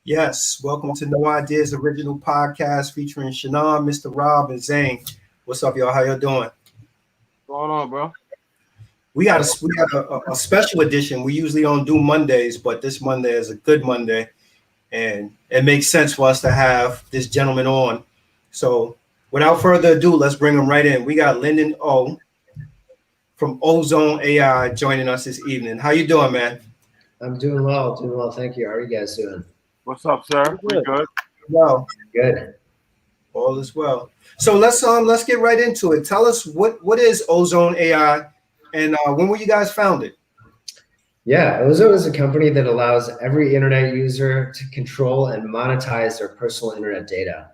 Yes, welcome to No Ideas Original Podcast featuring Shannon, Mr. Rob, and Zane. What's up, y'all? How y'all doing? What's going on, bro? We got a special edition. We usually don't do Mondays, but this Monday is a good Monday, and it makes sense for us to have this gentleman on. So, without further ado, let's bring him right in. We got Lyndon O from Ozone AI joining us this evening. How you doing, man? I'm doing well. Thank you. How are you guys doing? What's up, sir? We good? Well, Good. all is well. So let's get right into it. Tell us what is Ozone AI, and when were you guys founded? Yeah, Ozone is a company that allows every internet user to control and monetize their personal internet data.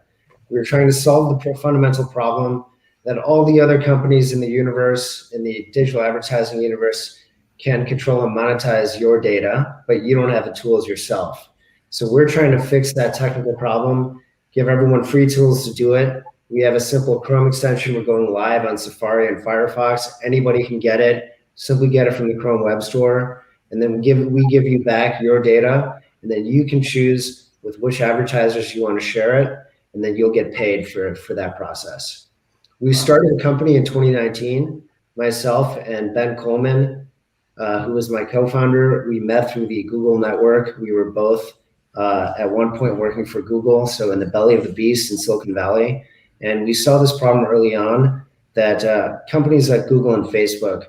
We're trying to solve the fundamental problem that all the other companies in the universe, in the digital advertising universe, can control and monetize your data, but you don't have the tools yourself. So we're trying to fix that technical problem, give everyone free tools to do it. We have a simple Chrome extension. We're going live on Safari and Firefox. Anybody can get it. Simply get it from the Chrome Web Store. And then we give you back your data, and then you can choose with which advertisers you want to share it, and then you'll get paid for that process. We started the company in 2019. Myself and Ben Coleman, who was my co-founder, we met through the Google network. We were both at one point working for Google, so in the belly of the beast in Silicon Valley. And we saw this problem early on that companies like Google and Facebook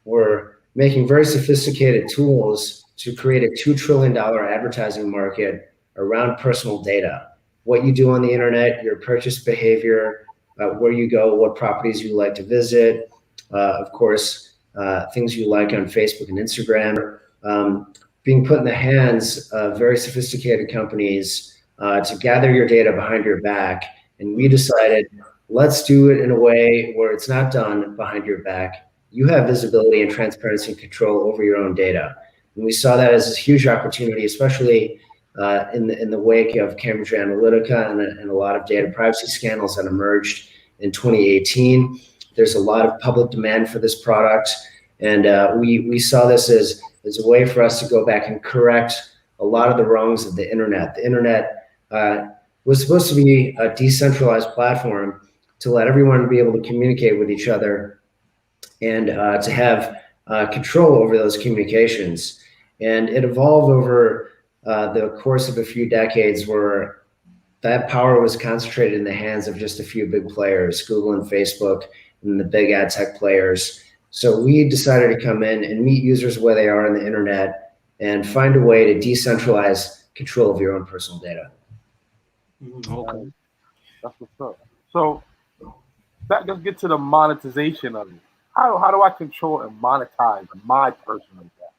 were making very sophisticated tools to create a $2 trillion advertising market around personal data. What you do on the internet, your purchase behavior, where you go, what properties you like to visit, of course, things you like on Facebook and Instagram, being put in the hands of very sophisticated companies to gather your data behind your back. And we decided, let's do it in a way where it's not done behind your back. You have visibility and transparency and control over your own data. And we saw that as a huge opportunity, especially in the wake of Cambridge Analytica and a lot of data privacy scandals that emerged in 2018. There's a lot of public demand for this product. And we saw this as a way for us to go back and correct a lot of the wrongs of the internet. The internet was supposed to be a decentralized platform to let everyone be able to communicate with each other and to have control over those communications. And it evolved over the course of a few decades where that power was concentrated in the hands of just a few big players, Google and Facebook and the big ad tech players. So we decided to come in and meet users where they are on the internet and find a way to decentralize control of your own personal data. Okay. That's what's up. So let's get to the monetization of it. How do I control and monetize my personal data?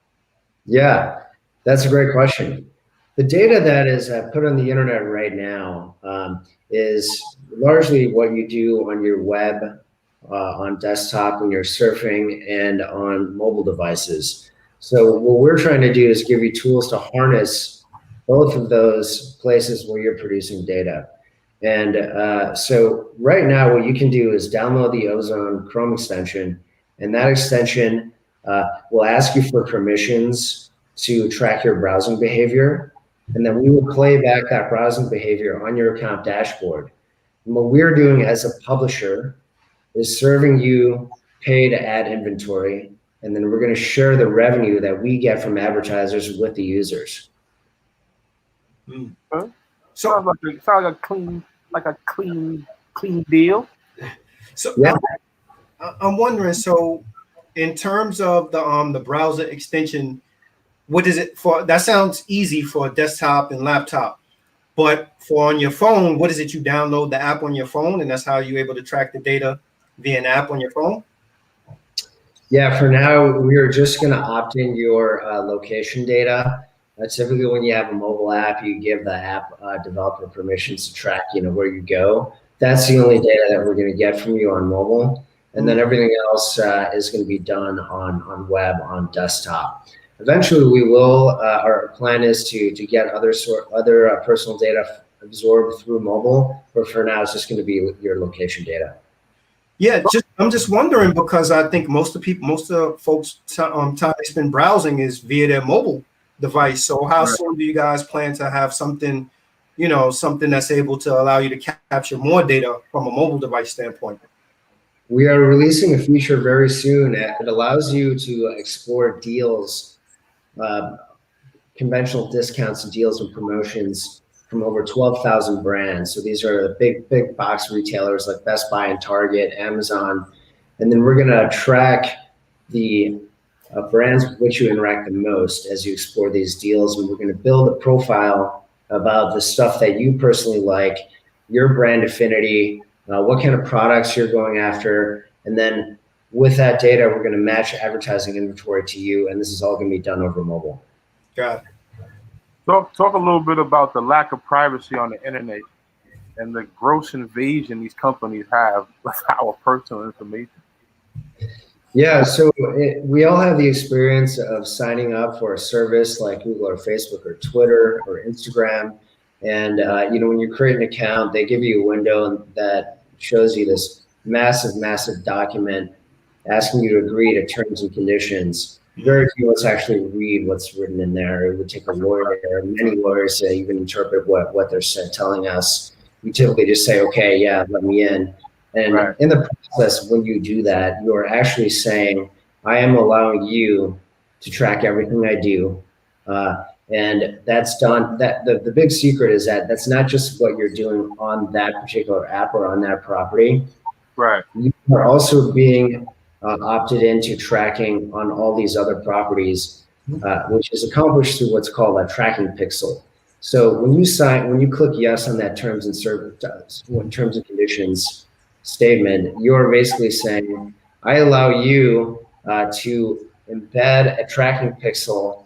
Yeah, that's a great question. The data that is put on the internet right now is largely what you do on your web, on desktop, when you're surfing, and on mobile devices. So what we're trying to do is give you tools to harness both of those places where you're producing data. And so right now what you can do is download the Ozone Chrome extension, and that extension will ask you for permissions to track your browsing behavior. And then we will play back that browsing behavior on your account dashboard. And what we're doing as a publisher is serving you paid ad inventory, and then we're going to share the revenue that we get from advertisers with the users. Huh? Sounds like a clean deal. So Yeah. I'm wondering. So, in terms of the browser extension, what is it for? That sounds easy for a desktop and laptop, but for on your phone, what is it? You download the app on your phone, and that's how you're able to track the data via an app on your phone? Yeah, for now, we are just going to opt in your location data. Typically, when you have a mobile app, you give the app developer permissions to track, where you go. That's the only data that we're going to get from you on mobile, and then everything else is going to be done on web, on desktop. Eventually, we will. Our plan is to get other personal data absorbed through mobile, but for now, it's just going to be your location data. Yeah, I'm just wondering because I think most of folks' time they spend browsing is via their mobile device. So how Right. soon do you guys plan to have something, something that's able to allow you to capture more data from a mobile device standpoint? We are releasing a feature very soon. It allows you to explore deals, uh, conventional discounts and deals and promotions from over 12,000 brands. So these are the big box retailers like Best Buy and Target, Amazon. And then we're going to track the brands with which you interact the most as you explore these deals. And we're going to build a profile about the stuff that you personally like, your brand affinity, what kind of products you're going after. And then with that data, we're going to match advertising inventory to you. And this is all going to be done over mobile. Got it. Talk a little bit about the lack of privacy on the internet and the gross invasion these companies have of our personal information. Yeah, so we all have the experience of signing up for a service like Google or Facebook or Twitter or Instagram. And, when you create an account, they give you a window that shows you this massive document asking you to agree to terms and conditions. Very few of us actually read what's written in there. It would take a lawyer, many lawyers to even interpret what they're telling us. We typically just say, okay, yeah, let me in. And Right. in the process, when you do that, you are actually saying, I am allowing you to track everything I do. And that's done. The big secret is that that's not just what you're doing on that particular app or on that property. Right. You are also being opted into tracking on all these other properties, which is accomplished through what's called a tracking pixel. So when you click yes on that terms and conditions statement, you're basically saying, I allow you to embed a tracking pixel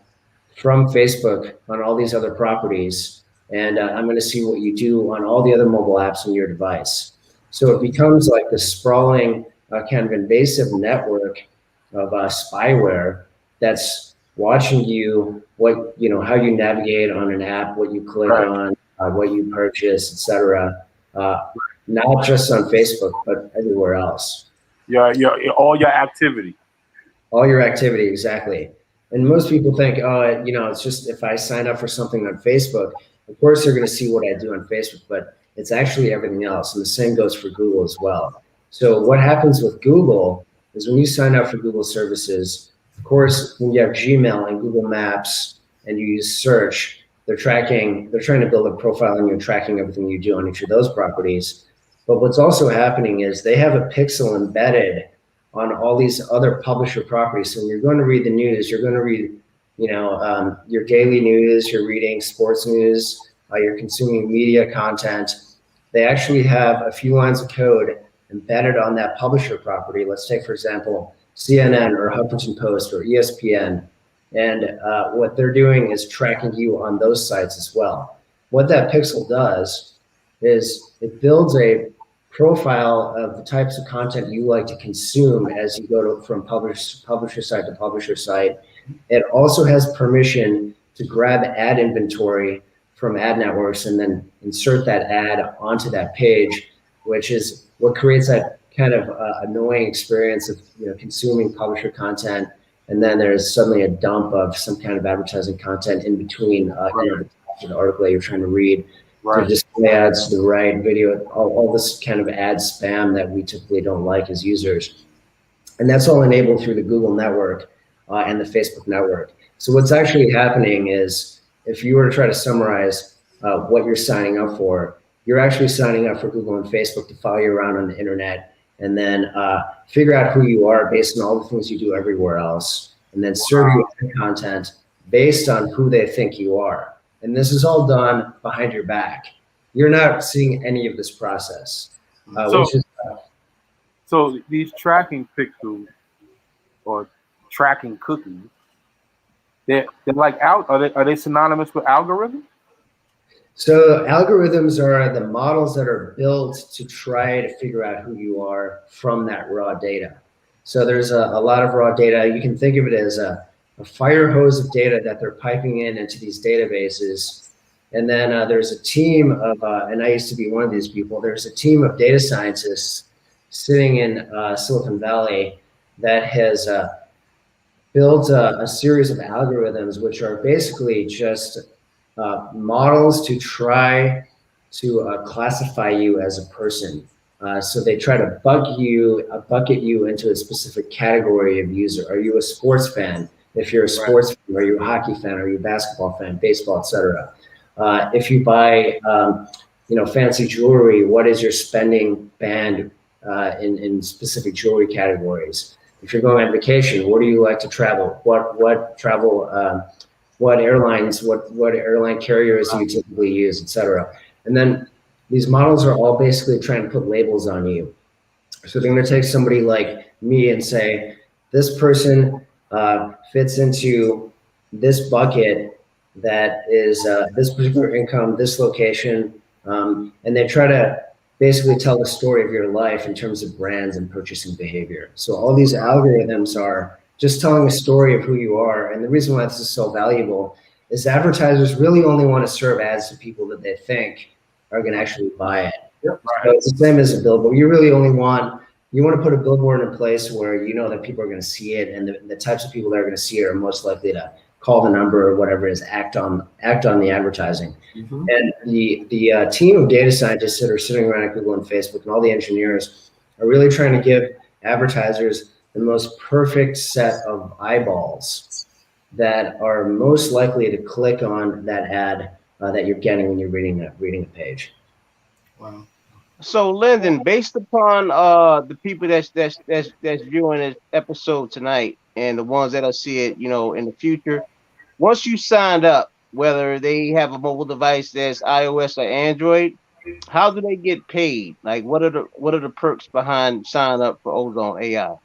from Facebook on all these other properties, and I'm going to see what you do on all the other mobile apps on your device. So it becomes like this sprawling, kind of invasive network of spyware that's watching you, how you navigate on an app, what you click Right. on, what you purchase, etc. Not just on Facebook, but everywhere else. All your activity. All your activity, exactly. And most people think, it's just if I sign up for something on Facebook, of course they're going to see what I do on Facebook, but it's actually everything else. And the same goes for Google as well. So what happens with Google is when you sign up for Google services, of course, when you have Gmail and Google Maps and you use search, they're trying to build a profile and you're tracking everything you do on each of those properties. But what's also happening is they have a pixel embedded on all these other publisher properties. So when you're going to read the news, you're going to read, your daily news, you're reading sports news, you're consuming media content. They actually have a few lines of code embedded on that publisher property. Let's take, for example, CNN or Huffington Post or ESPN. And what they're doing is tracking you on those sites as well. What that pixel does is it builds a profile of the types of content you like to consume as you go from publisher site to publisher site. It also has permission to grab ad inventory from ad networks and then insert that ad onto that page, which is what creates that kind of annoying experience of consuming publisher content, and then there's suddenly a dump of some kind of advertising content in between the article that you're trying to read. Right. To display ads to the right, video, all this kind of ad spam that we typically don't like as users. And that's all enabled through the Google network and the Facebook network. So what's actually happening is if you were to try to summarize what you're signing up for, you're actually signing up for Google and Facebook to follow you around on the internet and then figure out who you are based on all the things you do everywhere else, and then serve you content based on who they think you are. And this is all done behind your back. You're not seeing any of this process. So these tracking pixels or tracking cookies, they're like are they synonymous with algorithms? So algorithms are the models that are built to try to figure out who you are from that raw data. So there's a lot of raw data. You can think of it as a fire hose of data that they're piping into these databases. And then there's a team of, and I used to be one of these people, there's a team of data scientists sitting in Silicon Valley that has built a series of algorithms, which are basically just models to try to classify you as a person. So they try to bucket you into a specific category of user. Are you a sports fan? If you're a sports fan, are you a hockey fan? Are you a basketball fan, baseball, etc.? If you buy, fancy jewelry, what is your spending band in specific jewelry categories? If you're going on vacation, where do you like to travel? What travel? What airlines? What airline carriers do you typically use, etc. And then these models are all basically trying to put labels on you. So they're going to take somebody like me and say, this person fits into this bucket that is this particular income, this location, and they try to basically tell the story of your life in terms of brands and purchasing behavior. So all these algorithms are just telling a story of who you are. And the reason why this is so valuable is advertisers really only want to serve ads to people that they think are going to actually buy it. Yep. So it's the same as a billboard. You really only want to put a billboard in a place where you know that people are going to see it, and the types of people that are going to see it are most likely to call the number or whatever it is, act on the advertising. Mm-hmm. And the team of data scientists that are sitting around at Google and Facebook and all the engineers are really trying to give advertisers the most perfect set of eyeballs that are most likely to click on that ad that you're getting when you're reading a page. Wow. So, Lyndon, based upon the people that's viewing this episode tonight and the ones that'll see it, in the future, once you signed up, whether they have a mobile device that's iOS or Android, how do they get paid? Like, what are the perks behind signing up for Ozone AI?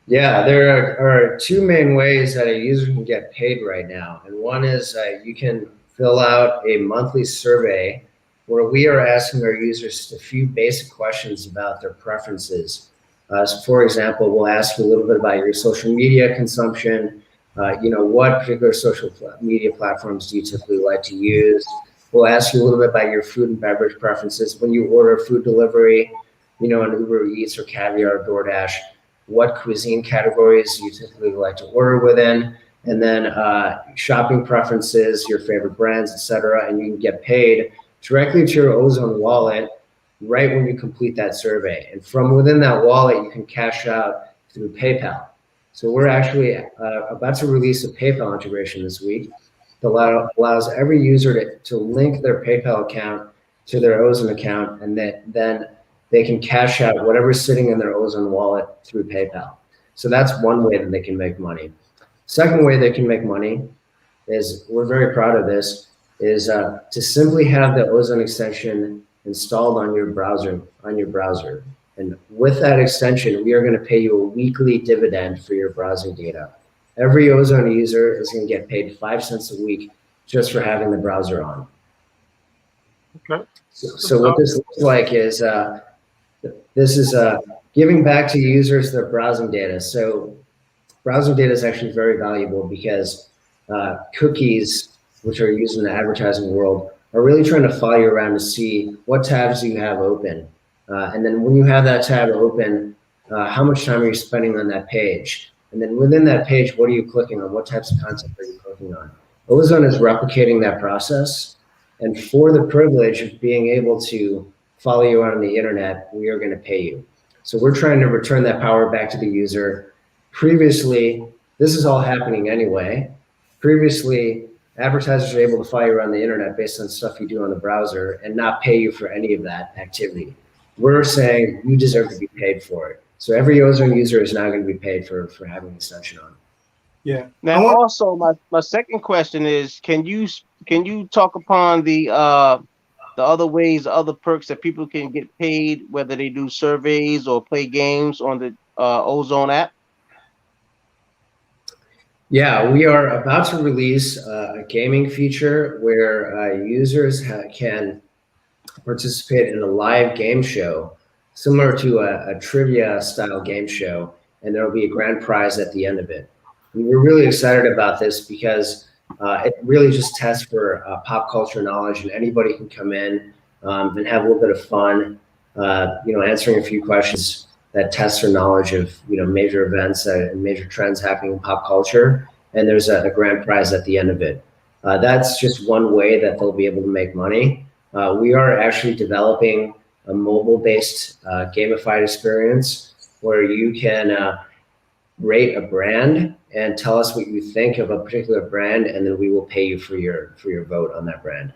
Yeah, there are two main ways that a user can get paid right now. And one is you can fill out a monthly survey where we are asking our users a few basic questions about their preferences. So for example, we'll ask you a little bit about your social media consumption. What particular social media platforms do you typically like to use? We'll ask you a little bit about your food and beverage preferences. When you order food delivery, on Uber Eats or Caviar or DoorDash, what cuisine categories you typically like to order within, and then shopping preferences, your favorite brands, etc. And you can get paid directly to your Ozone wallet right when you complete that survey. And from within that wallet, you can cash out through PayPal. So we're actually about to release a PayPal integration this week that allows every user to link their PayPal account to their Ozone account, and then they can cash out whatever's sitting in their Ozone wallet through PayPal. So that's one way that they can make money. Second way they can make money is, we're very proud of this, is to simply have the Ozone extension installed on your browser. And with that extension, we are going to pay you a weekly dividend for your browsing data. Every Ozone user is going to get paid 5 cents a week just for having the browser on. Okay. So what this looks like is this is giving back to users their browsing data. So browsing data is actually very valuable because cookies, which are used in the advertising world, are really trying to follow you around to see what tabs you have open. And then when you have that tab open, how much time are you spending on that page? And then within that page, what are you clicking on? What types of content are you clicking on? Ozone is replicating that process. And for the privilege of being able to follow you around the internet, we are going to pay you. So we're trying to return that power back to the user. Previously, this is all happening anyway. Previously, advertisers are able to follow you around the internet based on stuff you do on the browser and not pay you for any of that activity. We're saying you deserve to be paid for it. So every Ozone user is now going to be paid for having the extension on. Yeah. Now, also, my second question is, can you talk upon the other ways, other perks that people can get paid, whether they do surveys or play games on the Ozone app? Yeah, we are about to release a gaming feature where users can participate in a live game show, similar to a trivia style game show, and there will be a grand prize at the end of it. And we're really excited about this because it really just tests for pop culture knowledge, and anybody can come in and have a little bit of fun, answering a few questions that tests our knowledge of major events and major trends happening in pop culture, and there's a grand prize at the end of it. That's just one way that they'll be able to make money. We are actually developing a mobile-based gamified experience where you can rate a brand and tell us what you think of a particular brand, and then we will pay you for your vote on that brand.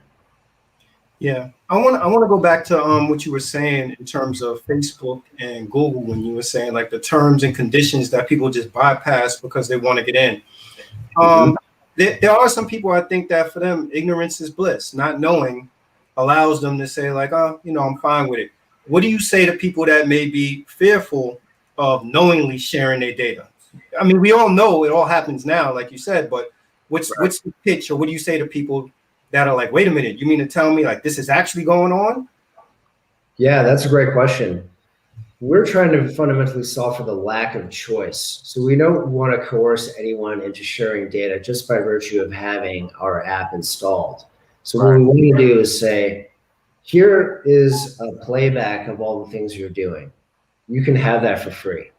Yeah, I want to go back to what you were saying in terms of Facebook and Google when you were saying like the terms and conditions that people just bypass because they want to get in. There are some people, I think, that for them ignorance is bliss. Not knowing allows them to say like, oh, I'm fine with it. What do you say to people that may be fearful of knowingly sharing their data? I mean, we all know it all happens now, like you said, but what's the pitch, or what do you say to people that are like, wait a minute, you mean to tell me like this is actually going on? Yeah, that's a great question. We're trying to fundamentally solve for the lack of choice. So we don't want to coerce anyone into sharing data just by virtue of having our app installed. So what we want to do is say, here is a playback of all the things you're doing. You can have that for free.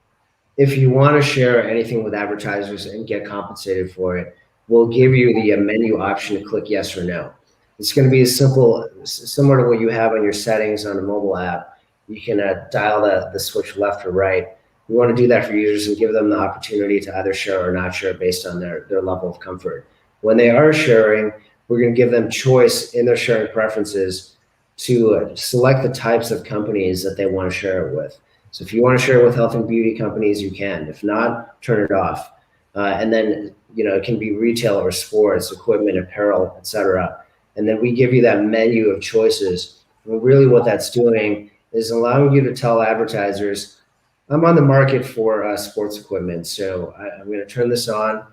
If you want to share anything with advertisers and get compensated for it, we'll give you the menu option to click yes or no. It's going to be similar to what you have on your settings on a mobile app. You can dial the switch left or right. We want to do that for users and give them the opportunity to either share or not share based on their level of comfort. When they are sharing, we're going to give them choice in their sharing preferences to select the types of companies that they want to share it with. So if you want to share it with health and beauty companies, you can. If not, turn it off. And then, it can be retail or sports, equipment, apparel, etc. And then we give you that menu of choices. And really what that's doing is allowing you to tell advertisers, I'm on the market for sports equipment. So I'm going to turn this on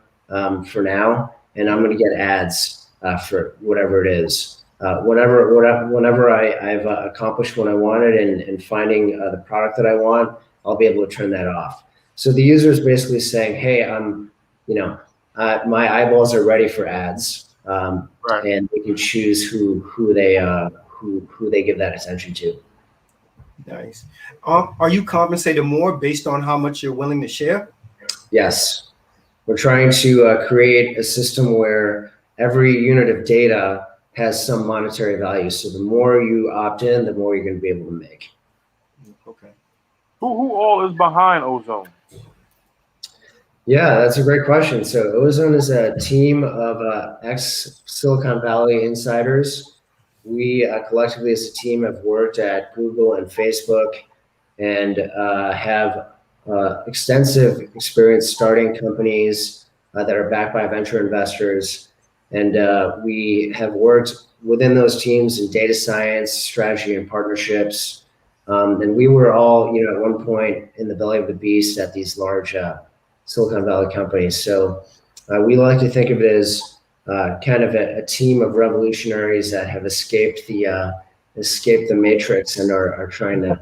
for now, and I'm going to get ads for whatever it is. Whenever I've accomplished what I wanted and finding the product that I want, I'll be able to turn that off. So the user is basically saying, hey, my eyeballs are ready for ads, and they can choose who they give that attention to. Nice. Are you compensated more based on how much you're willing to share? Yes. We're trying to create a system where every unit of data has some monetary value. So the more you opt in, the more you're going to be able to make. Okay. Who all is behind Ozone? Yeah, that's a great question. So Ozone is a team of ex-Silicon Valley insiders. We collectively as a team have worked at Google and Facebook and have extensive experience starting companies that are backed by venture investors. And we have worked within those teams in data science, strategy, and partnerships. And we were all, at one point in the belly of the beast at these large Silicon Valley companies. So we like to think of it as kind of a team of revolutionaries that have escaped the matrix and are trying to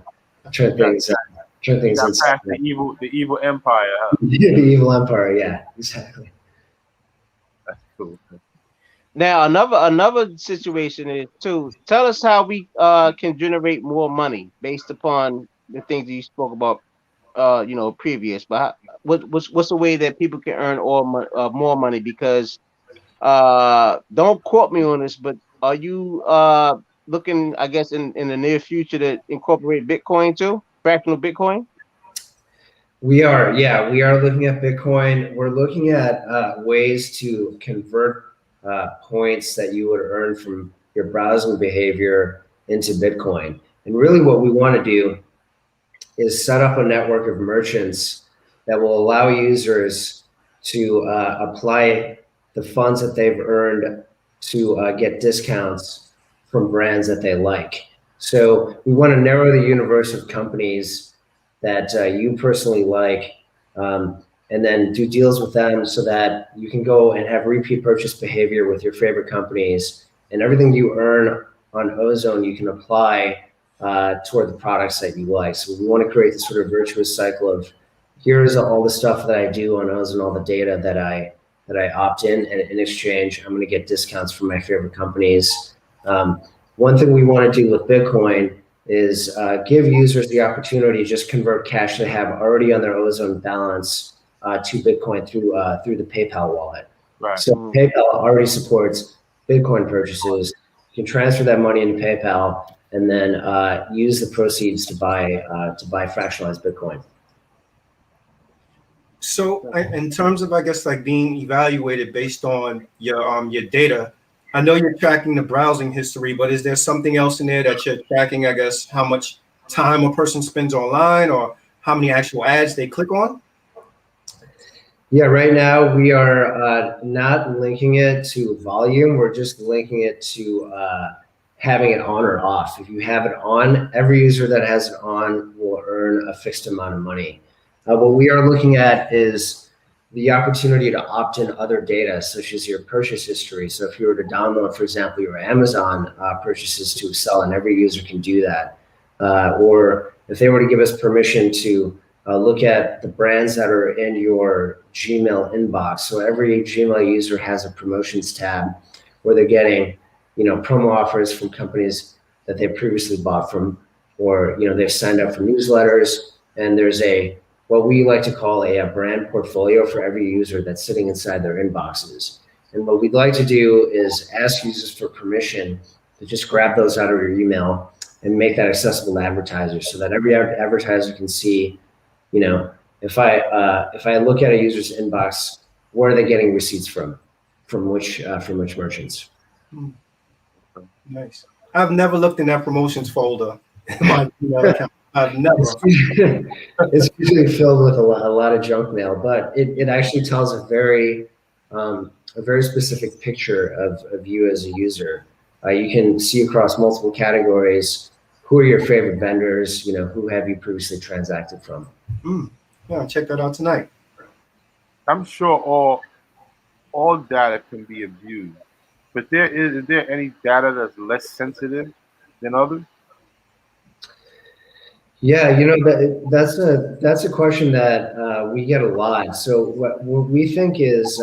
turn things inside. The evil empire. Huh? The evil empire, yeah, exactly. That's cool. Now another situation is too. Tell us how we can generate more money based upon the things that you spoke about, previous. But what's the way that people can earn more money? Because don't quote me on this, but are you looking, I guess, in the near future to incorporate Bitcoin too, fractional Bitcoin? We are looking at Bitcoin. We're looking at ways to convert points that you would earn from your browsing behavior into Bitcoin. And really what we want to do is set up a network of merchants that will allow users to apply the funds that they've earned to get discounts from brands that they like. So we want to narrow the universe of companies that you personally like, and then do deals with them so that you can go and have repeat purchase behavior with your favorite companies, and everything you earn on Ozone you can apply toward the products that you like. So we want to create this sort of virtuous cycle of, here's all the stuff that I do on Ozone, all the data that I opt in, and in exchange I'm going to get discounts from my favorite companies. One thing we want to do with Bitcoin is give users the opportunity to just convert cash they have already on their Ozone balance to Bitcoin through the PayPal wallet. Right. So PayPal already supports Bitcoin purchases. You can transfer that money into PayPal and then use the proceeds to buy fractionalized Bitcoin. So in terms of, I guess, like being evaluated based on your data, I know you're tracking the browsing history, but is there something else in there that you're tracking, I guess, how much time a person spends online or how many actual ads they click on? Yeah, right now we are not linking it to volume. We're just linking it to having it on or off. If you have it on, every user that has it on will earn a fixed amount of money. What we are looking at is the opportunity to opt in other data, such as your purchase history. So if you were to download, for example, your Amazon purchases to Excel, and every user can do that. Or if they were to give us permission to look at the brands that are in your Gmail inbox. So every Gmail user has a promotions tab where they're getting, promo offers from companies that they previously bought from, or, they've signed up for newsletters. And there's what we like to call a brand portfolio for every user that's sitting inside their inboxes. And what we'd like to do is ask users for permission to just grab those out of your email and make that accessible to advertisers so that every advertiser can see, if I look at a user's inbox, where are they getting receipts from which merchants? Nice. I've never looked in that promotions folder in my email account. I've never. It's usually filled with a lot of junk mail, but it actually tells a very specific picture of you as a user. You can see across multiple categories who are your favorite vendors, who have you previously transacted from. Yeah, I'll check that out tonight. I'm sure all data can be abused, but is there any data that's less sensitive than others? Yeah, that's a question that we get a lot. So what we think is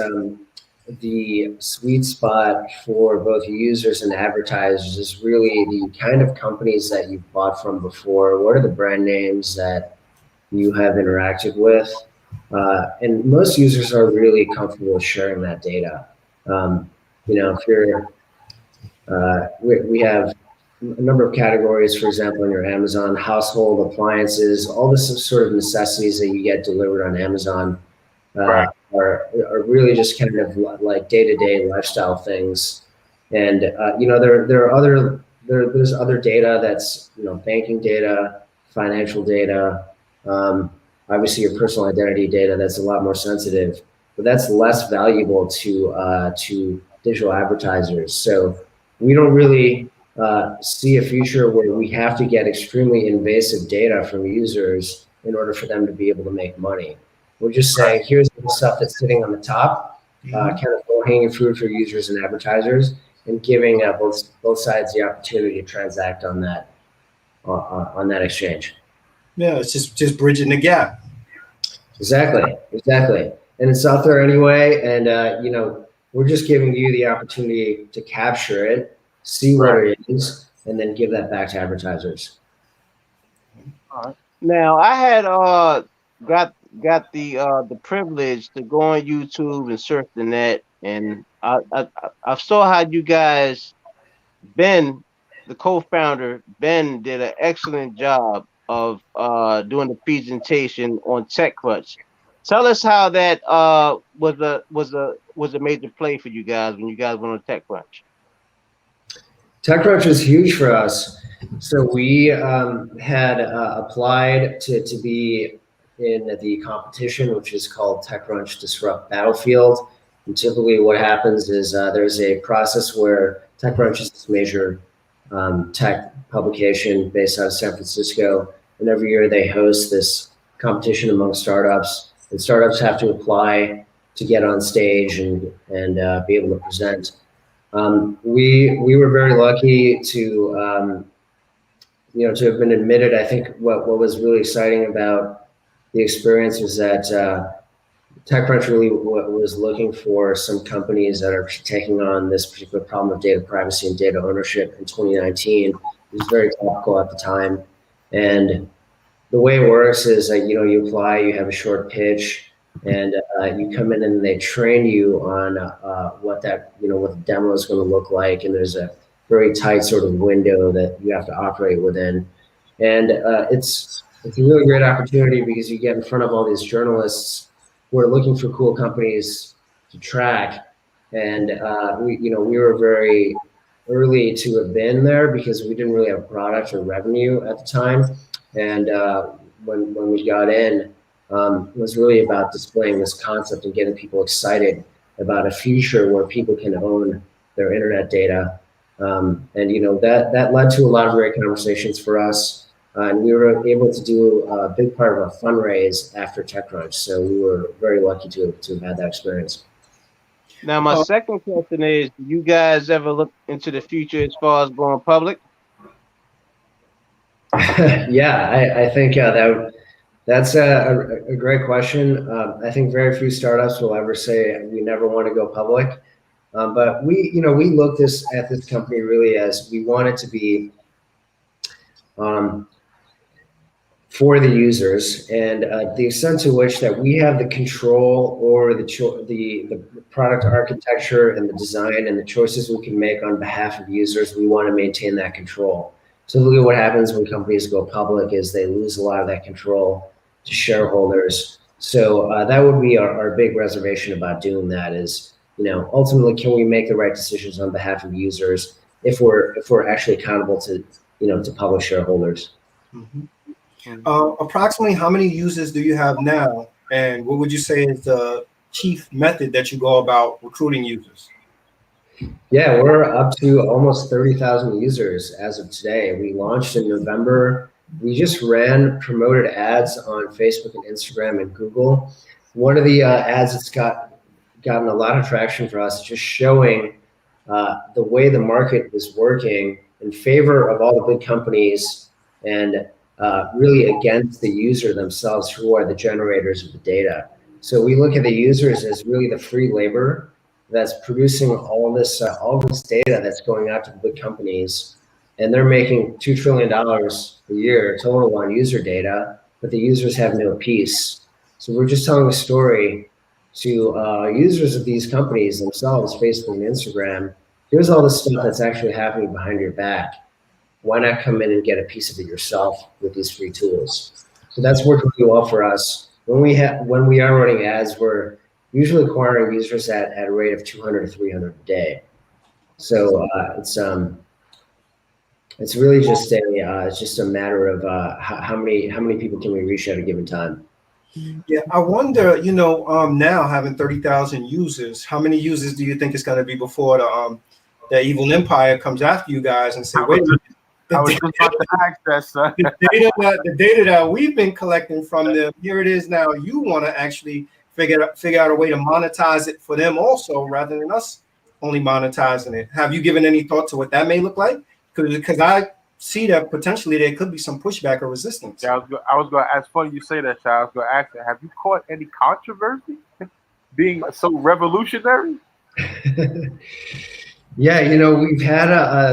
the sweet spot for both users and advertisers is really the kind of companies that you've bought from before. What are the brand names that you have interacted with? And most users are really comfortable with sharing that data. If you're, we have a number of categories, for example, in your Amazon, household appliances, all the sort of necessities that you get delivered on Amazon Right. are really just kind of like day-to-day lifestyle things. And there's other data that's banking data, financial data, obviously your personal identity data that's a lot more sensitive, but that's less valuable to digital advertisers. So we don't really see a future where we have to get extremely invasive data from users in order for them to be able to make money. We're just saying, here's the stuff that's sitting on the top, kind of low-hanging fruit for users and advertisers, and giving both sides the opportunity to transact on that exchange. Yeah, it's just bridging the gap. Exactly, and it's out there anyway. And we're just giving you the opportunity to capture it, see what it is, and then give that back to advertisers. All right. Now I had got the privilege to go on YouTube and surf the net, and I saw how you guys, Ben, the co-founder, Ben did an excellent job of doing the presentation on Techcrunch. Tell us how that was a major play for you guys when you guys went on Techcrunch. Techcrunch is huge for us. So we had applied to be in the competition, which is called Techcrunch Disrupt Battlefield. And typically what happens is there's a process where Techcrunch is this major tech publication based out of San Francisco. And every year they host this competition among startups. And startups have to apply to get on stage and be able to present. We were very lucky to to have been admitted. I think what was really exciting about the experience was that TechCrunch really was looking for some companies that are taking on this particular problem of data privacy and data ownership in 2019 was very topical at the time. And the way it works is that, you apply, you have a short pitch, and you come in and they train you on what the demo is going to look like. And there's a very tight sort of window that you have to operate within. And it's a really great opportunity because you get in front of all these journalists who are looking for cool companies to track. And we were very early to have been there because we didn't really have product or revenue at the time. And when we got in, it was really about displaying this concept and getting people excited about a future where people can own their internet data. And that led to a lot of great conversations for us. And we were able to do a big part of our fundraise after Techcrunch. So we were very lucky to have had that experience. Now, my second question is, do you guys ever look into the future as far as going public? Yeah, I think that's a great question. I think very few startups will ever say we never want to go public. But we looked at this company really as we want it to be for the users, and the extent to which that we have the control over the product architecture and the design and the choices we can make on behalf of users, we want to maintain that control. Typically what happens when companies go public is they lose a lot of that control to shareholders. So that would be our big reservation about doing that is, ultimately, can we make the right decisions on behalf of users if we're actually accountable to public shareholders? Mm-hmm. Approximately how many users do you have now? And what would you say is the chief method that you go about recruiting users? Yeah, we're up to almost 30,000 users as of today. We launched in November. We just ran promoted ads on Facebook and Instagram and Google. One of the ads that's gotten a lot of traction for us is just showing the way the market is working in favor of all the big companies and really against the user themselves, who are the generators of the data. So we look at the users as really the free labor that's producing all this data that's going out to the big companies, and they're making $2 trillion a year total on user data, but the users have no piece. So we're just telling a story to users of these companies themselves, Facebook and Instagram. Here's all the stuff that's actually happening behind your back. Why not come in and get a piece of it yourself with these free tools? So that's worked really well for us. When we are running ads, we're usually acquiring users at a rate of 200 to 300 a day. So it's really just a matter of how many people can we reach at a given time. Yeah, I wonder, now having 30,000 users, how many users do you think it's going to be before the evil empire comes after you guys and say, wait a minute. I was just about to ask that, son. The data that we've been collecting from them, here it is now. You want to actually figure out a way to monetize it for them also, rather than us only monetizing it. Have you given any thought to what that may look like? Because I see that potentially there could be some pushback or resistance. Yeah, I was going to ask. Funny you say that, Shai. I was going to ask you, have you caught any controversy being so revolutionary? Yeah, we've had I'll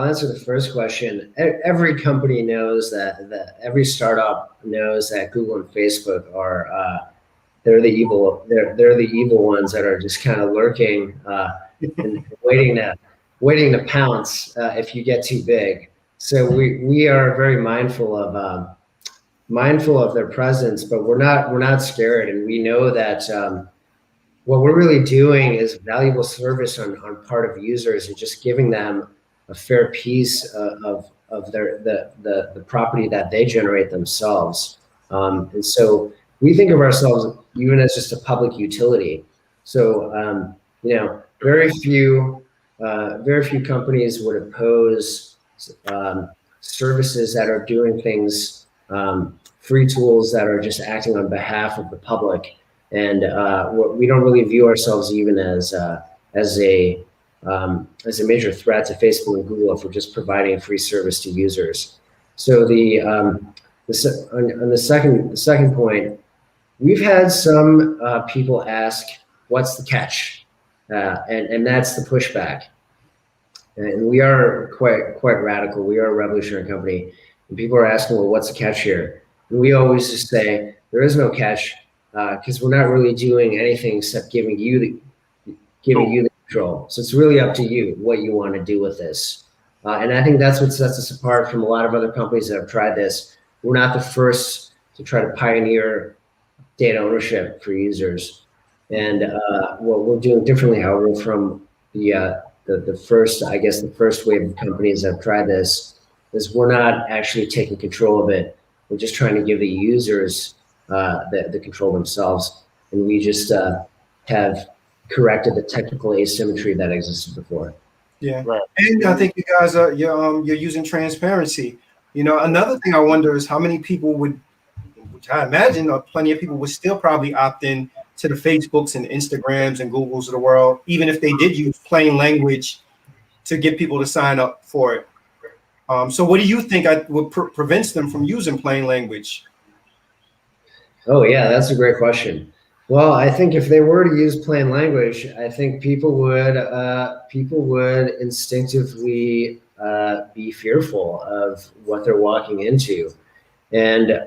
answer the first question. Every company knows that every startup knows that Google and Facebook are they're the evil ones that are just kind of lurking and waiting to pounce if you get too big. So we are very mindful of their presence, but we're not scared, and we know that what we're really doing is valuable service on part of users and just giving them a fair piece of the property that they generate themselves. And so we think of ourselves even as just a public utility. So very few companies would oppose services that are doing things, free tools that are just acting on behalf of the public. And we don't really view ourselves even as a major threat to Facebook and Google if we're just providing a free service to users. So on the second point, we've had some people ask, "What's the catch?" And that's the pushback. And we are quite radical. We are a revolutionary company. And people are asking, well, what's the catch here? And we always just say, there is no catch, because we're not really doing anything except giving you the control. So it's really up to you what you want to do with this. And I think that's what sets us apart from a lot of other companies that have tried this. We're not the first to try to pioneer data ownership for users. And what we're doing differently, however, from the first, I guess, the first wave of companies that have tried this, is we're not actually taking control of it. We're just trying to give the users the control themselves. And we just have corrected the technical asymmetry that existed before. Yeah, right. And I think you guys are you're using transparency. Another thing I wonder is how many people would, which I imagine plenty of people would still probably opt in to the Facebooks and Instagrams and Googles of the world, even if they did use plain language to get people to sign up for it. So what do you think prevents them from using plain language? Oh yeah, that's a great question. Well, I think if they were to use plain language, I think people would instinctively be fearful of what they're walking into. And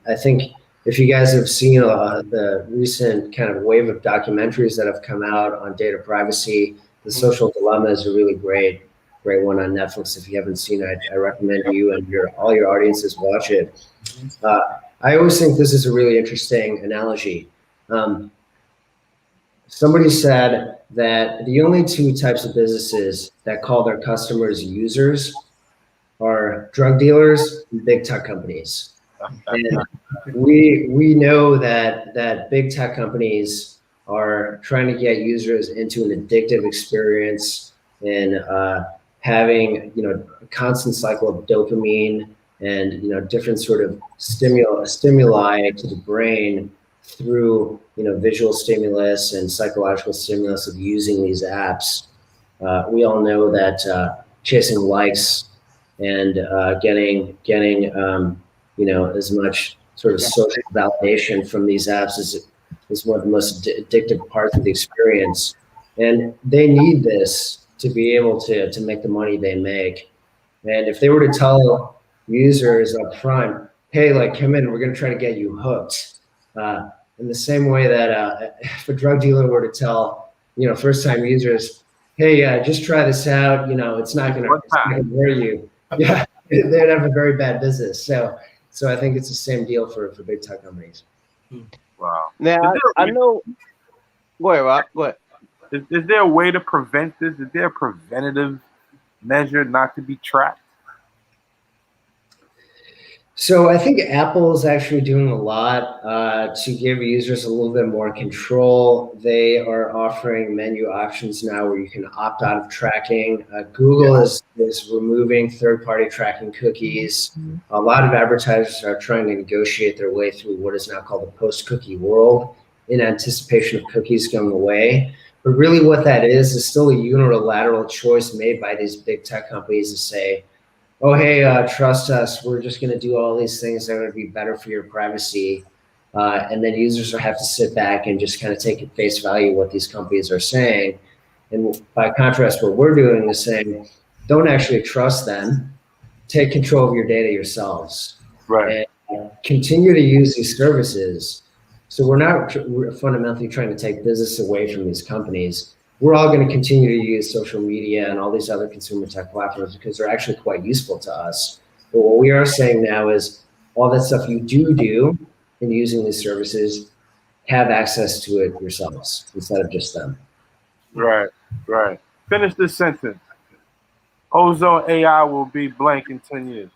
I think if you guys have seen the recent kind of wave of documentaries that have come out on data privacy, The Social Dilemma is a really great one on Netflix. If you haven't seen it, I recommend you and all your audiences watch it. I always think this is a really interesting analogy. Somebody said that the only two types of businesses that call their customers users are drug dealers and big tech companies. And we know that big tech companies are trying to get users into an addictive experience and having a constant cycle of dopamine and different sort of stimuli to the brain through visual stimulus and psychological stimulus of using these apps. We all know that chasing likes and getting as much sort of social validation from these apps is one of the most addictive parts of the experience. And they need this to be able to make the money they make. And if they were to tell users up front, hey, come in, we're going to try to get you hooked. In the same way that if a drug dealer were to tell, first-time users, hey, just try this out, it's not going to hurt you. Yeah, they'd have a very bad business. So I think it's the same deal for big tech companies. Wow. Now, I know. Go ahead, Rob. Go ahead. Is there a way to prevent this? Is there a preventative measure not to be tracked? So I think Apple is actually doing a lot to give users a little bit more control. They are offering menu options now where you can opt out of tracking. Google is removing third-party tracking cookies. A lot of advertisers are trying to negotiate their way through what is now called the post-cookie world in anticipation of cookies going away. But really what that is still a unilateral choice made by these big tech companies to say, oh, hey, trust us, we're just going to do all these things that are going to be better for your privacy. And then users will have to sit back and just kind of take at face value what these companies are saying. And by contrast, what we're doing is saying, don't actually trust them. Take control of your data yourselves. Right. And continue to use these services. So we're fundamentally trying to take business away from these companies. We're all going to continue to use social media and all these other consumer tech platforms because they're actually quite useful to us. But what we are saying now is all that stuff you do in using these services, have access to it yourselves instead of just them. Right. Finish this sentence. Ozone AI will be blank in 10 years.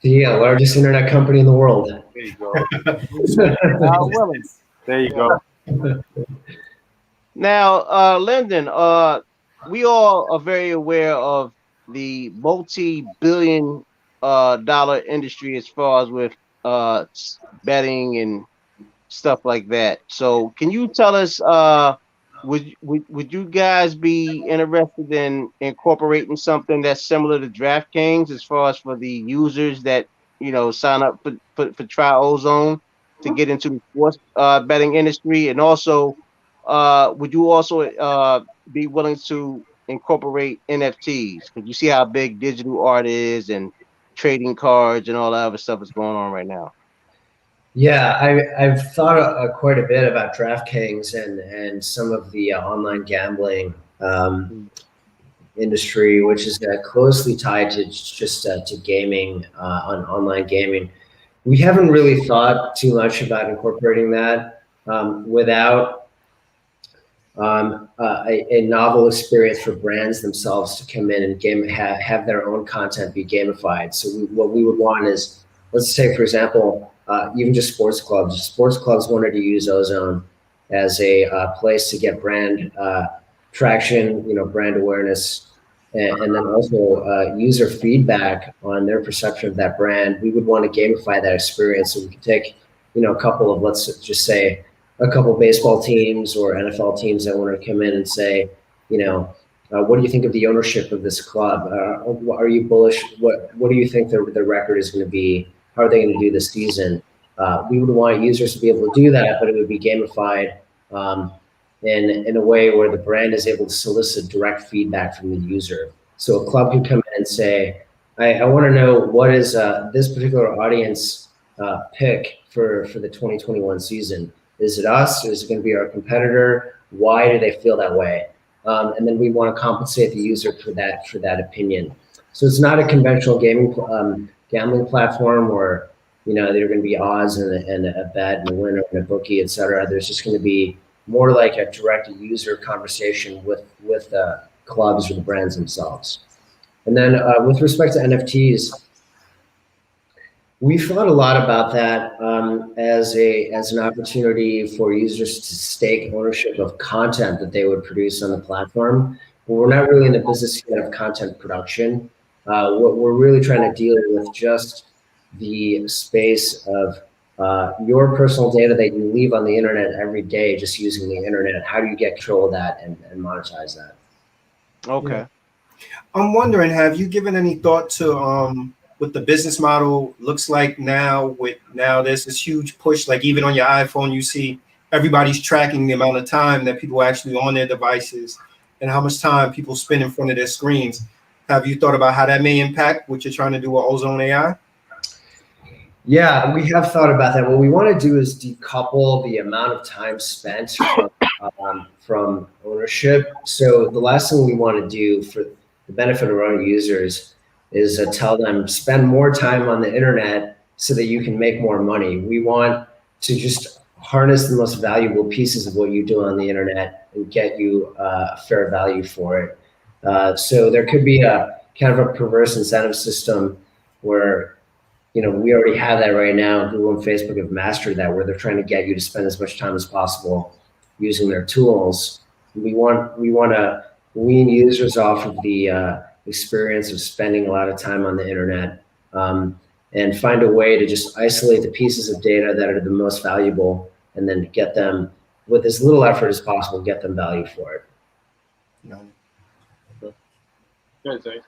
The largest internet company in the world. There you go. There you go. Now, Lyndon, we all are very aware of the multi-billion dollar industry as far as with betting and stuff like that. So can you tell us, would you guys be interested in incorporating something that's similar to DraftKings as far as for the users that sign up for Try Ozone to get into the sports betting industry? And also would you also be willing to incorporate NFTs? Because you see how big digital art is and trading cards and all that other stuff is going on right now. Yeah, I've thought quite a bit about DraftKings and some of the online gambling industry, which is closely tied to just to gaming, on online gaming. We haven't really thought too much about incorporating that without a novel experience for brands themselves to come in and have their own content be gamified. So what we would want is, let's say, for example, even just sports clubs. Sports clubs wanted to use Ozone as a place to get brand traction, brand awareness, and then also user feedback on their perception of that brand. We would want to gamify that experience, so we could take, a couple of, let's just say, a couple of baseball teams or NFL teams that want to come in and say, what do you think of the ownership of this club? Are you bullish? What do you think the record is going to be? How are they going to do this season? We would want users to be able to do that, but it would be gamified in a way where the brand is able to solicit direct feedback from the user. So a club could come in and say, I want to know, what is this particular audience pick for the 2021 season? Is it us? Is it going to be our competitor? Why do they feel that way? And then we want to compensate the user for that opinion. So it's not a conventional gambling platform where there are going to be odds and a bet and a winner and a bookie, et cetera. There's just going to be more like a direct user conversation with clubs or the brands themselves. And then with respect to NFTs, we thought a lot about that as an opportunity for users to stake ownership of content that they would produce on the platform. But we're not really in the business yet of content production. What we're really trying to deal with just the space of your personal data that you leave on the internet every day, just using the internet. How do you get control of that and monetize that? Okay. Yeah. I'm wondering, have you given any thought to what the business model looks like now? There's this huge push, like even on your iPhone, you see everybody's tracking the amount of time that people are actually on their devices and how much time people spend in front of their screens. Have you thought about how that may impact what you're trying to do with Ozone AI? Yeah, we have thought about that. What we want to do is decouple the amount of time spent from ownership. So the last thing we want to do for the benefit of our own users is tell them, spend more time on the internet so that you can make more money. We want to just harness the most valuable pieces of what you do on the internet and get you fair value for it. So there could be a kind of a perverse incentive system where, we already have that right now. Google and Facebook have mastered that, where they're trying to get you to spend as much time as possible using their tools. We want to wean users off of the experience of spending a lot of time on the internet, and find a way to just isolate the pieces of data that are the most valuable, and then get them, with as little effort as possible, get them value for it. Good, Zach.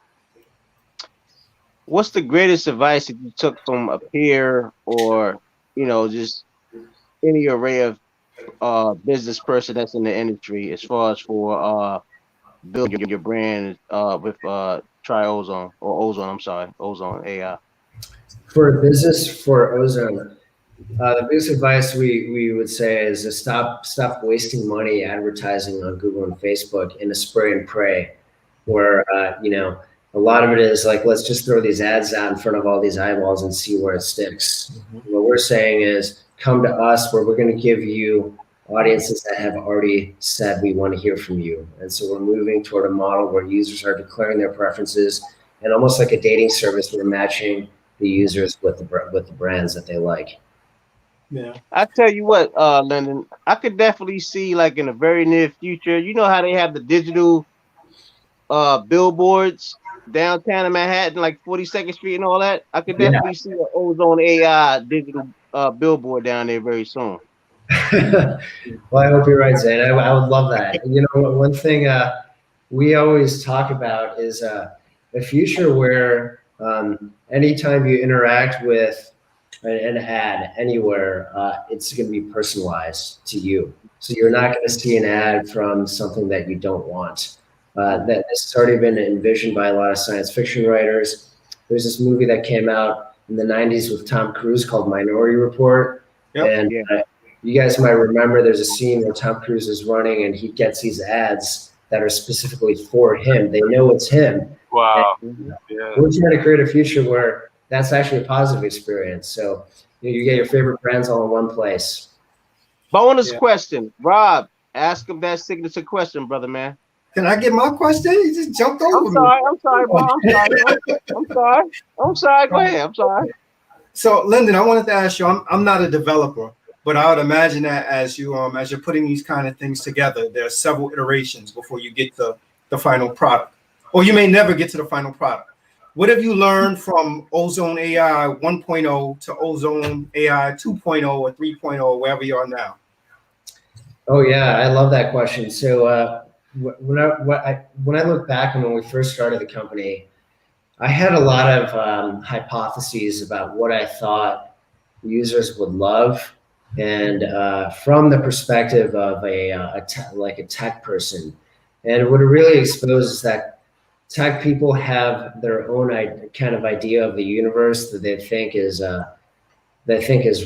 What's the greatest advice that you took from a peer or, just any array of business person that's in the industry as far as for building your brand with Try Ozone or Ozone? I'm sorry, Ozone AI. For business, for Ozone, the biggest advice we would say is to stop wasting money advertising on Google and Facebook in a spray and pray, where a lot of it is like, let's just throw these ads out in front of all these eyeballs and see where it sticks. Mm-hmm. What we're saying is, come to us, where we're going to give you audiences that have already said, we want to hear from you. And so we're moving toward a model where users are declaring their preferences, and almost like a dating service, we're matching the users with the brands that they like. Yeah, I tell you what, Lyndon, I could definitely see, like, in the very near future, you know how they have the digital billboards downtown in Manhattan, like 42nd Street and all that? I could definitely see an Ozone AI digital billboard down there very soon. Well, I hope you're right, Zane. I would love that. One thing we always talk about is a future where anytime you interact with an ad anywhere, it's going to be personalized to you. So you're not going to see an ad from something that you don't want. that this has already been envisioned by a lot of science fiction writers. There's this movie that came out in the 90s with Tom Cruise called Minority Report. Yep. And you guys might remember there's a scene where Tom Cruise is running and he gets these ads that are specifically for him. They know it's him. Wow. Yeah. We're trying to create a future where that's actually a positive experience. So you get your favorite brands all in one place. Bonus question. Rob, ask him that signature question, brother, man. Can I get my question? You just jumped over I'm sorry, bro. I'm sorry. Go ahead. I'm sorry. So, Lyndon, I wanted to ask you. I'm not a developer, but I would imagine that as you're putting these kind of things together, there are several iterations before you get to the final product, or you may never get to the final product. What have you learned from Ozone AI 1.0 to Ozone AI 2.0 or 3.0, wherever you are now? Oh yeah, I love that question. So when I look back on when we first started the company, I had a lot of hypotheses about what I thought users would love, and from the perspective of a tech person, and what it really exposes is that tech people have their own kind of idea of the universe that they think is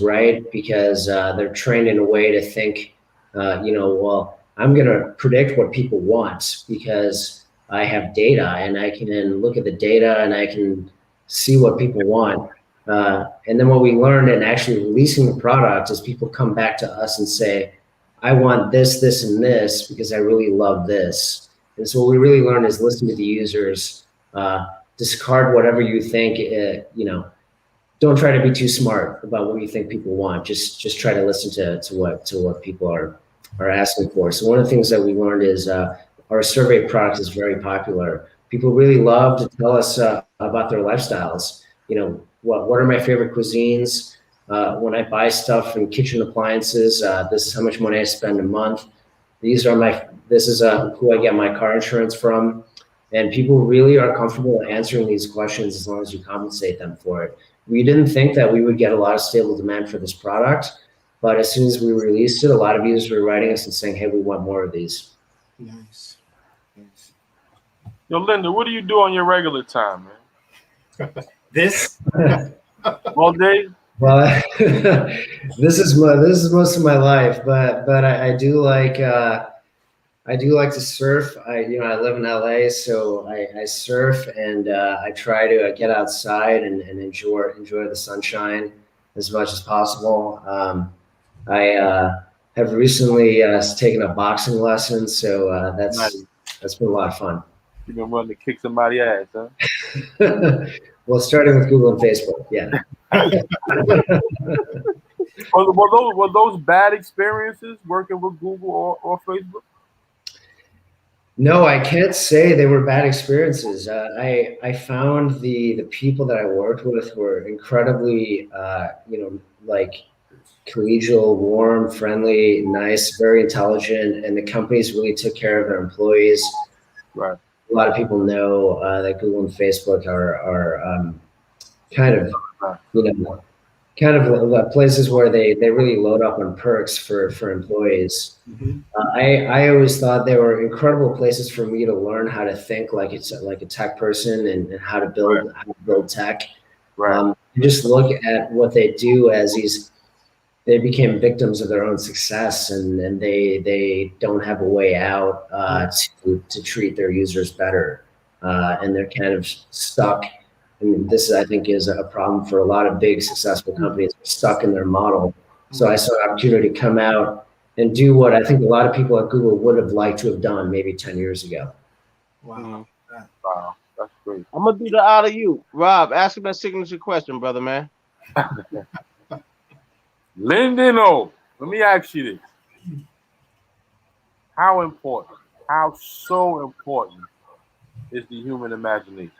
right, because they're trained in a way to think, well, I'm going to predict what people want because I have data and I can look at the data and I can see what people want. And then what we learned in actually releasing the product is people come back to us and say, I want this, this, and this because I really love this. And so what we really learned is listen to the users, discard whatever you think, don't try to be too smart about what you think people want. Just try to listen to what people are asking for. So one of the things that we learned is our survey product is very popular. People really love to tell us about their lifestyles. What are my favorite cuisines? When I buy stuff from kitchen appliances, this is how much money I spend a month. This is who I get my car insurance from. And people really are comfortable answering these questions as long as you compensate them for it. We didn't think that we would get a lot of stable demand for this product, but as soon as we released it, a lot of users were writing us and saying, hey, we want more of these. Nice. Yo, Lyndon, what do you do on your regular time, man? This? All day? Well, this is most of my life, but I do like to surf. I live in LA, so I surf and I try to get outside and enjoy the sunshine as much as possible. I have recently taken a boxing lesson, so that's been a lot of fun. You've been wanting to kick somebody's ass, huh? Well, starting with Google and Facebook, yeah. Were those bad experiences working with Google or Facebook? No, I can't say they were bad experiences. I found the people that I worked with were incredibly, collegial, warm, friendly, nice, very intelligent, and the companies really took care of their employees. Right. A lot of people know that Google and Facebook are kind of places where they really load up on perks for employees. Mm-hmm. I always thought they were incredible places for me to learn how to think like a tech person and how to build tech. Right. Just look at what they do as they became victims of their own success, and they don't have a way out to treat their users better, and they're kind of stuck. And this, I think, is a problem for a lot of big successful companies. They're stuck in their model. So I saw an opportunity to come out and do what I think a lot of people at Google would have liked to have done maybe 10 years ago. Wow. Wow, that's great. I'm gonna do the out of you, Rob. Ask him that signature question, brother, man. Lyndon, let me ask you this: how so important is the human imagination?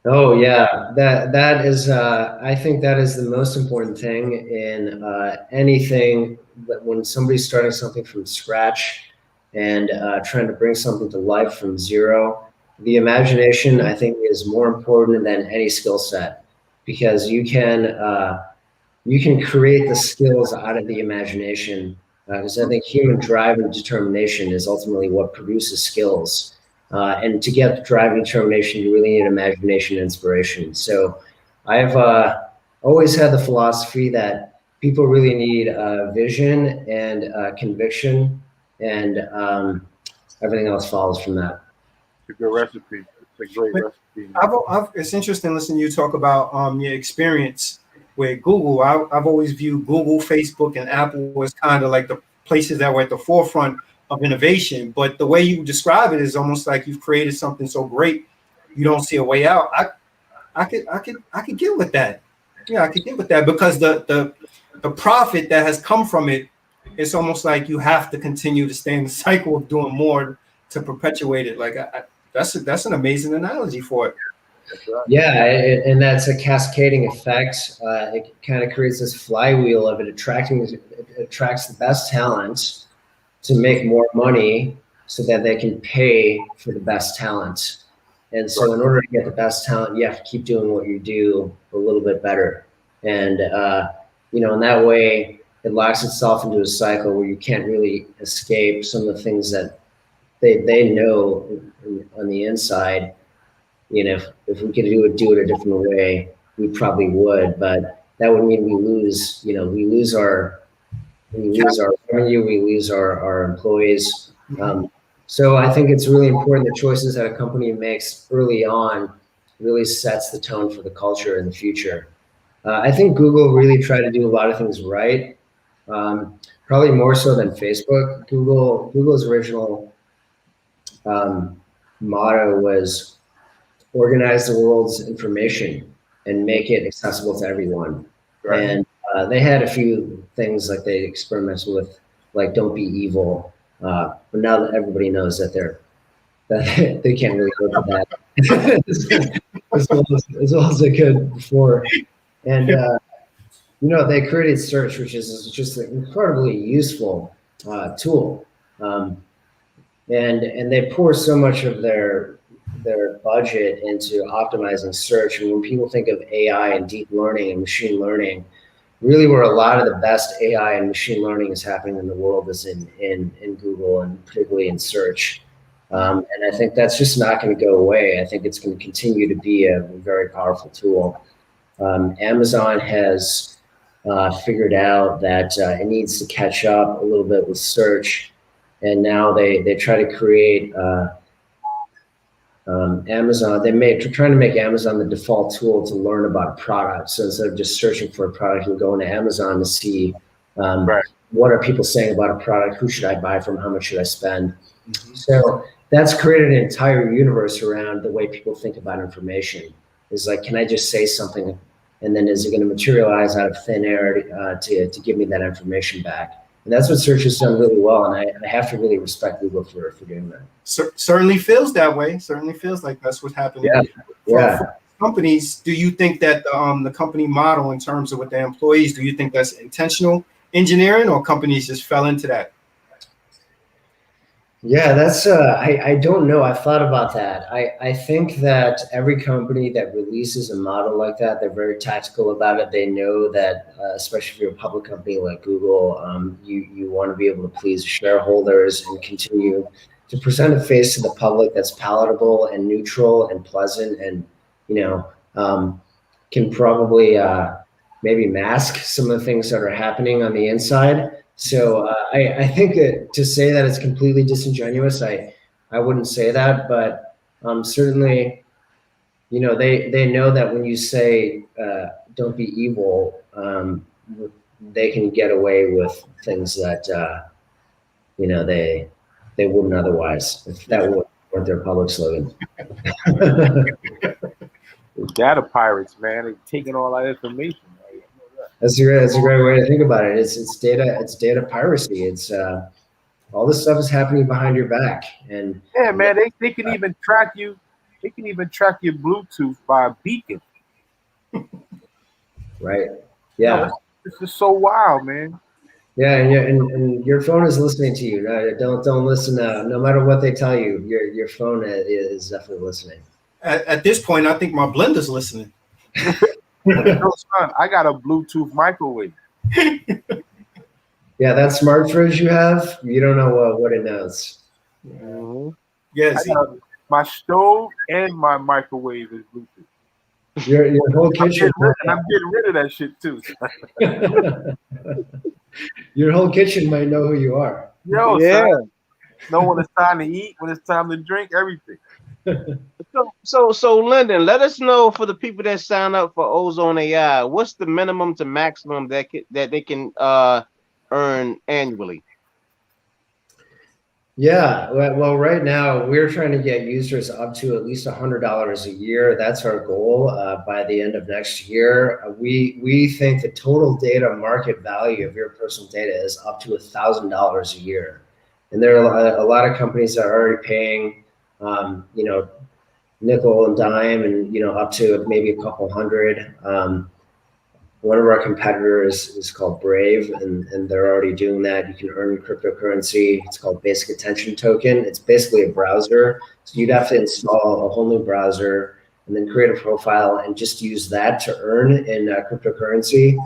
Oh yeah, that is. I think that is the most important thing in anything. That when somebody's starting something from scratch and trying to bring something to life from zero, the imagination, I think, is more important than any skill set, because you can create the skills out of the imagination because I think human drive and determination is ultimately what produces skills. And to get drive and determination, you really need imagination and inspiration. So I've always had the philosophy that people really need vision and conviction, and everything else follows from that. It's a good recipe. It's a great recipe. It's interesting listening to you talk about your experience with Google. I've always viewed Google, Facebook, and Apple as kind of like the places that were at the forefront of innovation. But the way you describe it is almost like you've created something so great you don't see a way out. I could get with that. Yeah, I could get with that, because the profit that has come from it, it's almost like you have to continue to stay in the cycle of doing more to perpetuate it. Like that's an amazing analogy for it. Yeah, and that's a cascading effect. It kind of creates this flywheel of it attracts the best talent to make more money so that they can pay for the best talent. And so in order to get the best talent, you have to keep doing what you do a little bit better. And, in that way, it locks itself into a cycle where you can't really escape some of the things that they know on the inside. If we could do it a different way, we probably would, but that would mean we lose our revenue, we lose our employees. So I think it's really important the choices that a company makes early on really sets the tone for the culture in the future. I think Google really tried to do a lot of things right, probably more so than Facebook. Google's original motto was organize the world's information and make it accessible to everyone. Right. And they had a few things like they experimented with, like don't be evil. But now that everybody knows that they can't really go to that as well as they could before. And they created search, which is just an incredibly useful tool. And they pour so much of their budget into optimizing search. And when people think of AI and deep learning and machine learning, really where a lot of the best AI and machine learning is happening in the world is in Google, and particularly in search. And I think that's just not going to go away. I think it's going to continue to be a very powerful tool. Amazon has figured out that it needs to catch up a little bit with search. And now they try to create Amazon. They're trying to make Amazon the default tool to learn about a product. So instead of just searching for a product, you'll go into Amazon to see what are people saying about a product, who should I buy from, how much should I spend. Mm-hmm. So that's created an entire universe around the way people think about information. Is like, can I just say something, and then is it going to materialize out of thin air to give me that information back? And that's what search has done really well, and I have to really respect Google for doing that. Certainly feels that way. Certainly feels like that's what's happening. For companies, do you think that the company model in terms of with their employees, do you think that's intentional engineering, or companies just fell into that? Yeah, that's I don't know. I've thought about that. I think that every company that releases a model like that, they're very tactical about it. They know that, especially if you're a public company like Google, you want to be able to please shareholders and continue to present a face to the public that's palatable and neutral and pleasant, and can probably maybe mask some of the things that are happening on the inside. So I think that to say that it's completely disingenuous, I wouldn't say that, but certainly, they know that when you say don't be evil, they can get away with things that they wouldn't otherwise, if that weren't their public slogan. Data pirates, man, they're taking all that information. That's a great way to think about it. It's data piracy. It's all this stuff is happening behind your back. And yeah, man, they can even track you. They can even track your Bluetooth by a beacon. Right. Yeah. This is so wild, man. Yeah, and your phone is listening to you. Don't listen. No matter what they tell you, your phone is definitely listening. At this point, I think my blender's listening. Son, I got a Bluetooth microwave. Yeah, Yeah, that smart fridge you have, you don't know what it knows. Yes. My stove and my microwave is Bluetooth. Your whole kitchen. And I'm getting rid of that shit too. Your whole kitchen might know who you are. Yo, Yeah. son, know when it's time to eat, when it's time to drink, everything. So Lyndon, let us know for the people that sign up for Ozone AI, what's the minimum to maximum that they can earn annually? Yeah, well, right now we're trying to get users up to at least $100 a year. That's our goal by the end of next year. We think the total data market value of your personal data is up to $1,000 a year, and there are a lot of companies that are already paying, nickel and dime, and up to maybe a couple hundred. One of our competitors is called Brave, and they're already doing that. You can earn cryptocurrency. It's called Basic Attention Token. It's basically a browser. So you'd have to install a whole new browser and then create a profile and just use that to earn in cryptocurrency.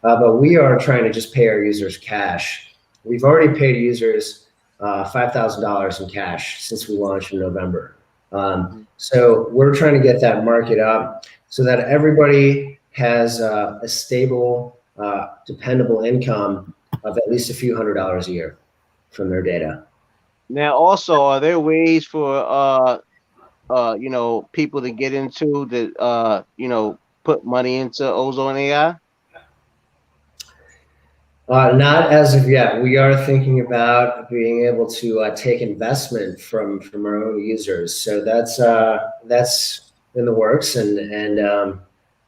But we are trying to just pay our users cash. We've already paid users $5,000 in cash since we launched in November. So we're trying to get that market up so that everybody has a stable, dependable income of at least a few $100s a year from their data. Now, also, are there ways for people to get into the put money into Ozone AI? Not as of yet. We are thinking about being able to take investment from our own users. So that's in the works, and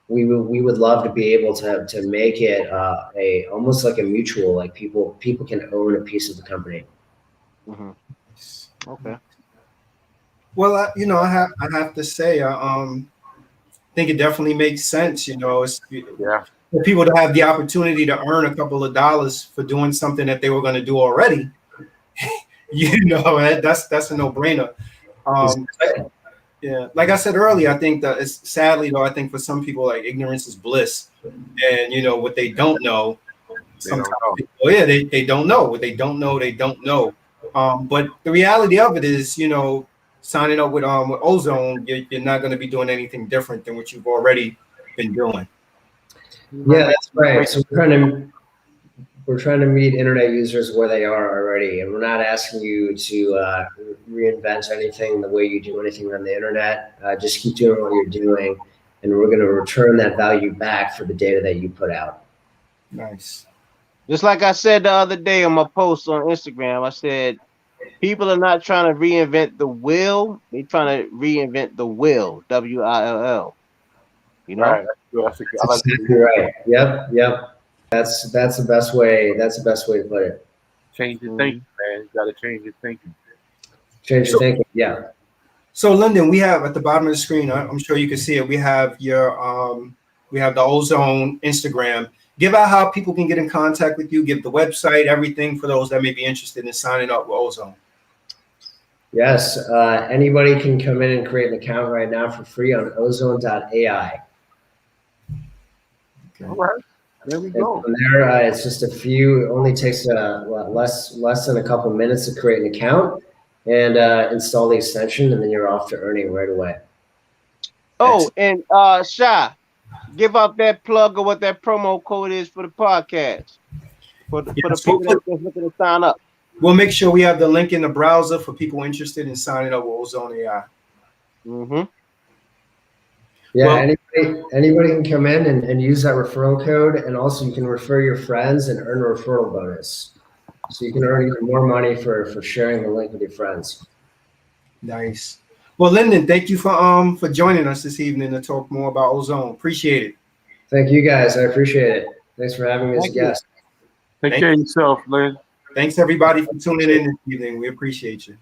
we would love to be able to make it almost like a mutual, like people can own a piece of the company. Okay. Well, I have to say, I think it definitely makes sense. It's for people to have the opportunity to earn a couple of dollars for doing something that they were going to do already. That's a no-brainer. Yeah, like I said earlier, I think that it's sadly though. I think for some people, like ignorance is bliss, and what they don't know. Sometimes they don't know what they don't know. They don't know. But the reality of it is, signing up with Ozone, you're not going to be doing anything different than what you've already been doing. Yeah, that's right. So we're trying to meet internet users where they are already, and we're not asking you to reinvent anything the way you do anything on the internet. Just keep doing what you're doing, and we're going to return that value back for the data that you put out. Nice. Just like I said the other day on my post on Instagram, I said people are not trying to reinvent the wheel; they're trying to reinvent the will. WILL. Right. That's exactly right. Yep. That's the best way. That's the best way to put it. Change your thinking, man. You got to change your thinking. Change your thinking. Yeah. So, Lyndon, we have at the bottom of the screen. I'm sure you can see it. We have we have the Ozone Instagram. Give out how people can get in contact with you. Give the website, everything for those that may be interested in signing up with Ozone. Yes. Anybody can come in and create an account right now for free on ozone.ai. Okay. All right. There we go. From there, it's just a few. It only takes less than a couple minutes to create an account and install the extension, and then you're off to earning right away. Oh, and Sha, give out that plug or what that promo code is for the podcast for the people that's looking to sign up. We'll make sure we have the link in the browser for people interested in signing up with Ozone AI. Yeah, anybody can come in and use that referral code, and also you can refer your friends and earn a referral bonus. So you can earn even more money for sharing the link with your friends. Nice. Well, Lyndon, thank you for joining us this evening to talk more about Ozone. Appreciate it. Thank you guys. I appreciate it. Thanks for having me as a guest. Take care of yourself, Lynn. Thanks everybody for tuning in this evening. We appreciate you.